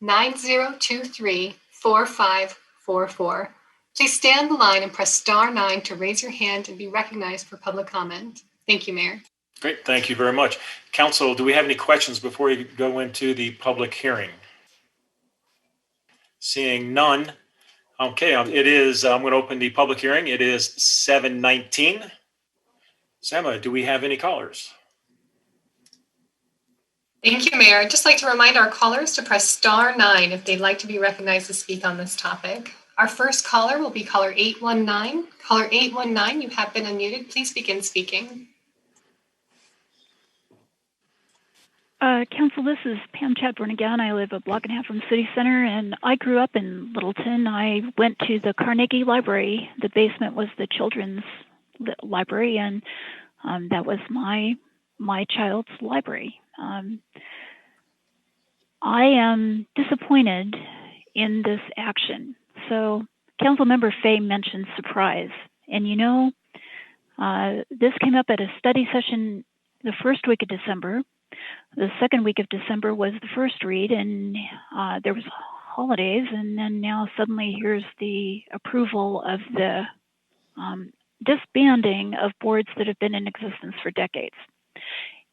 986-9023-4544. Please stay on the line and press *9 to raise your hand and be recognized for public comment. Thank you, Mayor. Great, thank you very much. Council, do we have any questions before we go into the public hearing? Seeing none. Okay, I'm going to open the public hearing. It is 7:19. Sama, do we have any callers? Thank you, Mayor. I'd just like to remind our callers to press *9 if they'd like to be recognized to speak on this topic. Our first caller will be caller 819. Caller 819, you have been unmuted. Please begin speaking. Council, this is Pam Chadbourne again. I live a block and a half from City Center, and I grew up in Littleton. I went to the Carnegie Library. The basement was the children's library, and that was my child's library. I am disappointed in this action. So, Councilmember Fay mentioned surprise, and this came up at a study session the first week of December. The second week of December was the first read, and there was holidays, and then now suddenly here's the approval of the disbanding of boards that have been in existence for decades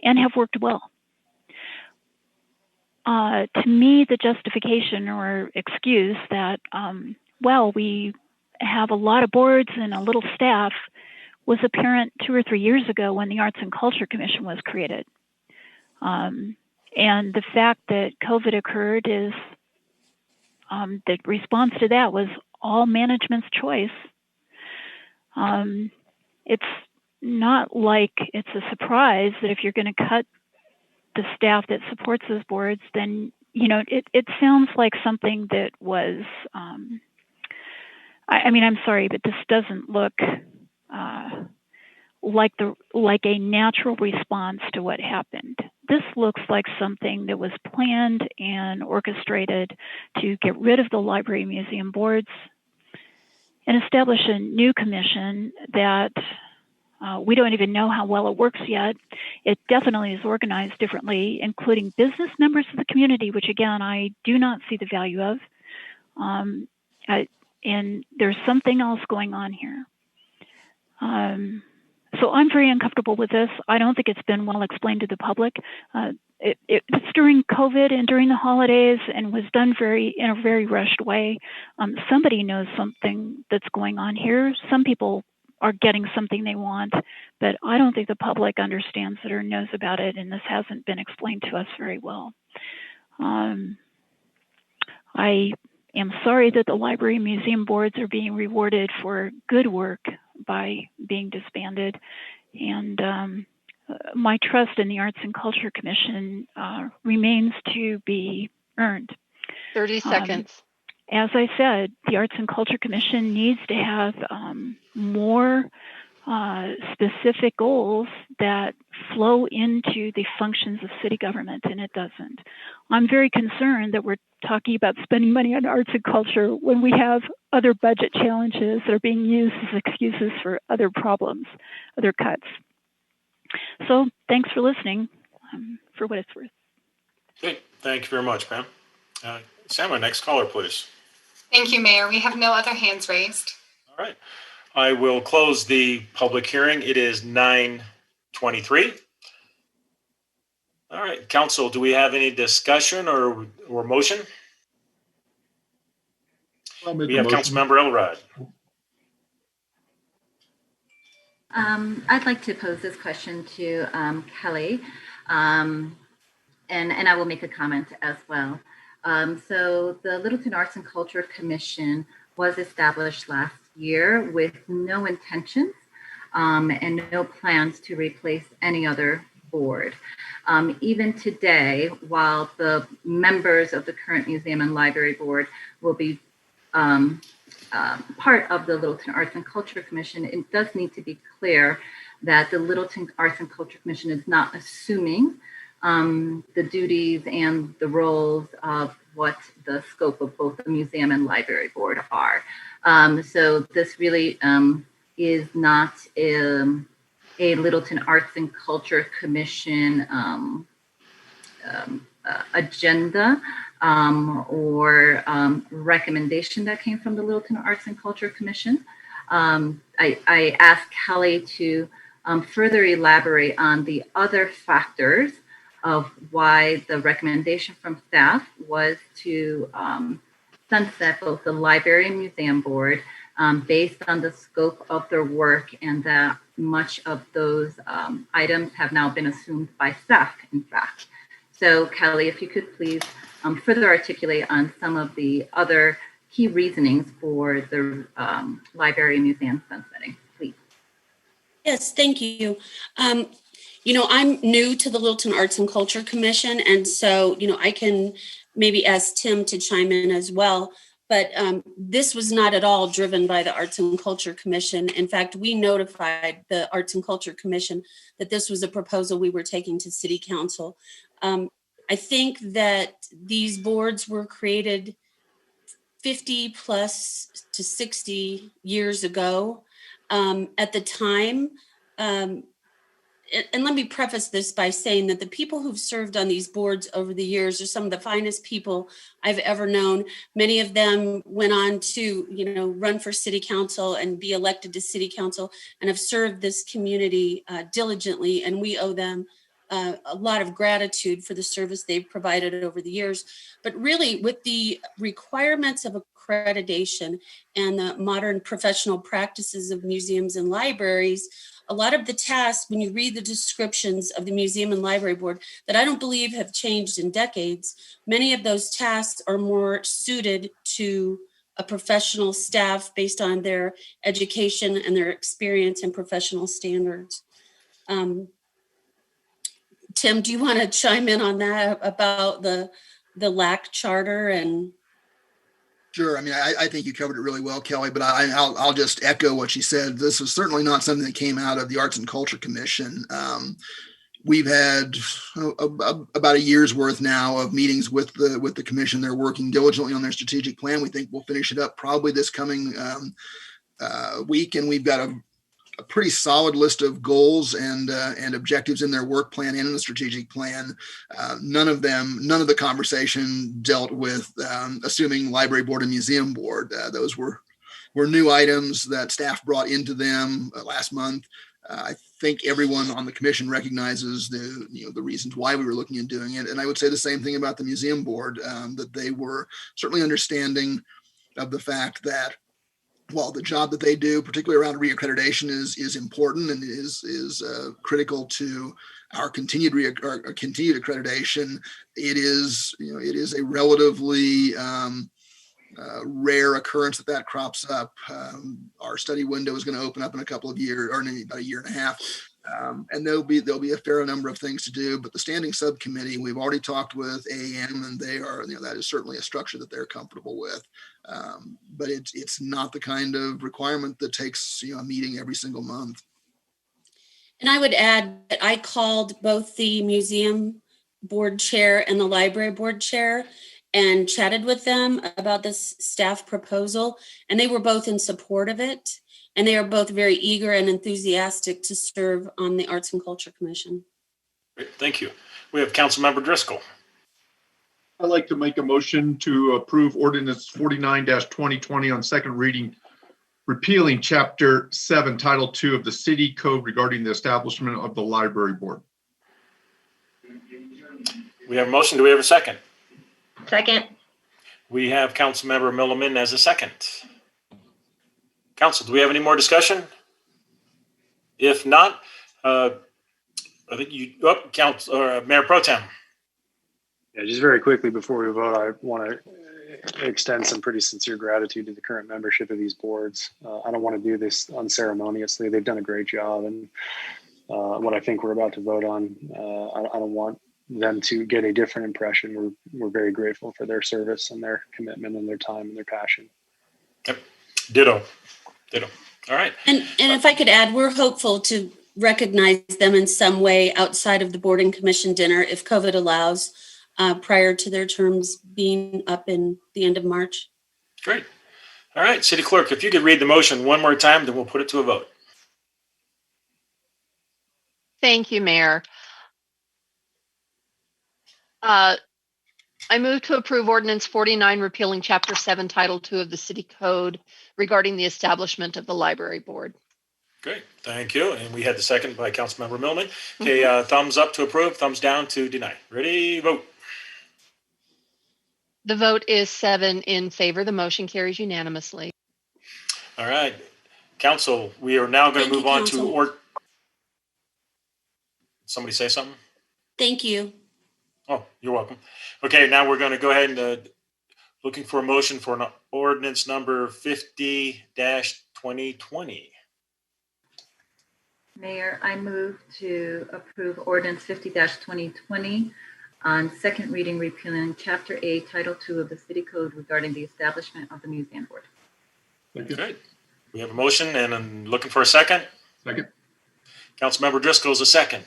and have worked well. To me, the justification or excuse that, we have a lot of boards and a little staff was apparent 2 or 3 years ago when the Arts and Culture Commission was created. And the fact that COVID occurred is the response to that was all management's choice. It's not like it's a surprise that if you're going to cut the staff that supports those boards, then, it sounds like something that was, I'm sorry, but this doesn't look like a natural response to what happened. This looks like something that was planned and orchestrated to get rid of the library museum boards and establish a new commission that we don't even know how well it works yet. It definitely is organized differently, including business members of the community, which again, I do not see the value of. And there's something else going on here. So I'm very uncomfortable with this. I don't think it's been well explained to the public. It's during COVID and during the holidays and was done in a very rushed way. Somebody knows something that's going on here. Some people are getting something they want, but I don't think the public understands it or knows about it, and this hasn't been explained to us very well. I am sorry that the library and museum boards are being rewarded for good work by being disbanded, and my trust in the Arts and Culture Commission remains to be earned. 30 seconds. As I said, the Arts and Culture Commission needs to have more specific goals that flow into the functions of city government, and it doesn't. I'm very concerned that we're talking about spending money on arts and culture when we have other budget challenges that are being used as excuses for other problems, other cuts. So thanks for listening, for what it's worth. Okay, thank you very much, Pam. Sam, our next caller, please. Thank you, Mayor. We have no other hands raised. All right. I will close the public hearing. It is 9:23. All right, Council, do we have any discussion or motion? We have Councilmember Elrod. I'd like to pose this question to Kelly, and I will make a comment as well. So the Littleton Arts and Culture Commission was established last year with no intentions and no plans to replace any other board. Even today, while the members of the current museum and library board will be part of the Littleton Arts and Culture Commission, it does need to be clear that the Littleton Arts and Culture Commission is not assuming the duties and the roles of what the scope of both the museum and library board are. So this really is not a Littleton Arts and Culture Commission agenda or recommendation that came from the Littleton Arts and Culture Commission. I asked Kelly to further elaborate on the other factors of why the recommendation from staff was to sunset both the library and museum board based on the scope of their work, and that much of those items have now been assumed by staff, in fact. So Kelly, if you could please further articulate on some of the other key reasonings for the library and museum sunsetting, please. Yes, thank you. I'm new to the Littleton Arts and Culture Commission, and so, I can maybe ask Tim to chime in as well. But this was not at all driven by the Arts and Culture Commission. In fact, we notified the Arts and Culture Commission that this was a proposal we were taking to City Council. I think that these boards were created 50 plus to 60 years ago. At the time, and let me preface this by saying that the people who've served on these boards over the years are some of the finest people I've ever known. Many of them went on to, run for city council and be elected to city council and have served this community diligently. And we owe them a lot of gratitude for the service they've provided over the years. But really, with the requirements of accreditation and the modern professional practices of museums and libraries, a lot of the tasks, when you read the descriptions of the Museum and Library Board, that I don't believe have changed in decades, many of those tasks are more suited to a professional staff based on their education and their experience and professional standards. Tim, do you want to chime in on that about the LAC charter? And Sure. I mean, I think you covered it really well, Kelly, but I'll just echo what she said. This was certainly not something that came out of the Arts and Culture Commission. We've had about a year's worth now of meetings with the commission. They're working diligently on their strategic plan. We think we'll finish it up probably this coming week, and we've got a pretty solid list of goals and objectives in their work plan and in the strategic plan. None of the conversation dealt with assuming library board and museum board. Those were new items that staff brought into them last month. I think everyone on the commission recognizes the reasons why we were looking at doing it. And I would say the same thing about the museum board, that they were certainly understanding of the fact that while the job that they do, particularly around reaccreditation, is important and is critical to our continued accreditation, it is a relatively rare occurrence that crops up. Our study window is going to open up in a couple of years, or in about a year and a half. And there'll be a fair number of things to do, but the standing subcommittee, we've already talked with AAM, and they are, that is certainly a structure that they're comfortable with. But it's not the kind of requirement that takes a meeting every single month. And I would add that I called both the museum board chair and the library board chair and chatted with them about this staff proposal, and they were both in support of it. And they are both very eager and enthusiastic to serve on the Arts and Culture Commission. Great, thank you. We have Councilmember Driscoll. I'd like to make a motion to approve Ordinance 49-2020 on second reading, repealing Chapter 7, Title 2 of the City Code regarding the establishment of the Library Board. We have a motion. Do we have a second? Second. We have Councilmember Milliman as a second. Council, do we have any more discussion? If not, I think Mayor Pro Tem. Yeah, just very quickly before we vote, I want to extend some pretty sincere gratitude to the current membership of these boards. I don't want to do this unceremoniously. They've done a great job, and what I think we're about to vote on, I don't want them to get a different impression. We're very grateful for their service and their commitment and their time and their passion. Yep. Ditto. All right. And if I could add, we're hopeful to recognize them in some way outside of the board and commission dinner, if COVID allows, prior to their terms being up in the end of March. Great. All right, City Clerk, if you could read the motion one more time, then we'll put it to a vote. Thank you, Mayor. I move to approve Ordinance 49, repealing Chapter 7, Title 2 of the City Code regarding the establishment of the Library Board. Great, thank you. And we had the second by Councilmember Millman. Okay, thumbs up to approve, thumbs down to deny. Ready, vote. The vote is 7 in favor. The motion carries unanimously. All right, Council, we are now going to move on to Somebody say something? Thank you. Oh, you're welcome. Okay, now we're going to go ahead and looking for a motion for an ordinance number 50-2020. Mayor, I move to approve ordinance 50-2020 on second reading, repealing Chapter 8, Title 2 of the City Code regarding the establishment of the Museum Board. Great. We have a motion, and I'm looking for a second. Second. Councilmember Driscoll is a second.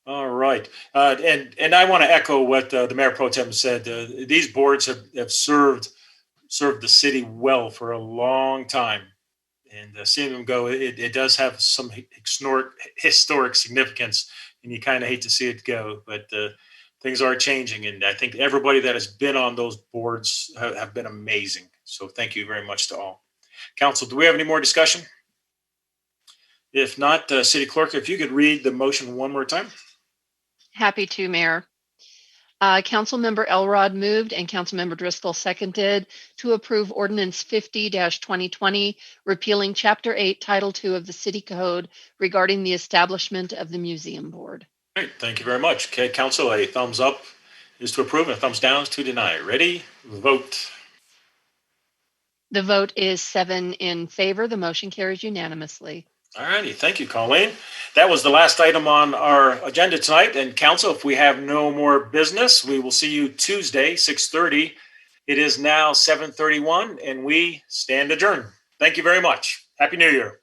All right. And I want to echo what the Mayor Pro Tem said. These boards have served the city well for a long time. And seeing them go, it does have some historic significance, and you kind of hate to see it go. But things are changing, and I think everybody that has been on those boards have been amazing. So thank you very much to all. Council, do we have any more discussion? If not, City Clerk, if you could read the motion one more time. Happy to, Mayor. Councilmember Elrod moved and Councilmember Driscoll seconded to approve Ordinance 50-2020, repealing Chapter 8, Title 2 of the City Code regarding the establishment of the Museum Board. Great, thank you very much. Okay, Council, a thumbs up is to approve and a thumbs down is to deny. Ready? Vote. The vote is 7 in favor. The motion carries unanimously. All righty, thank you, Colleen. That was the last item on our agenda tonight. And Council, if we have no more business, we will see you Tuesday, 6:30. It is now 7:31, and we stand adjourned. Thank you very much. Happy New Year.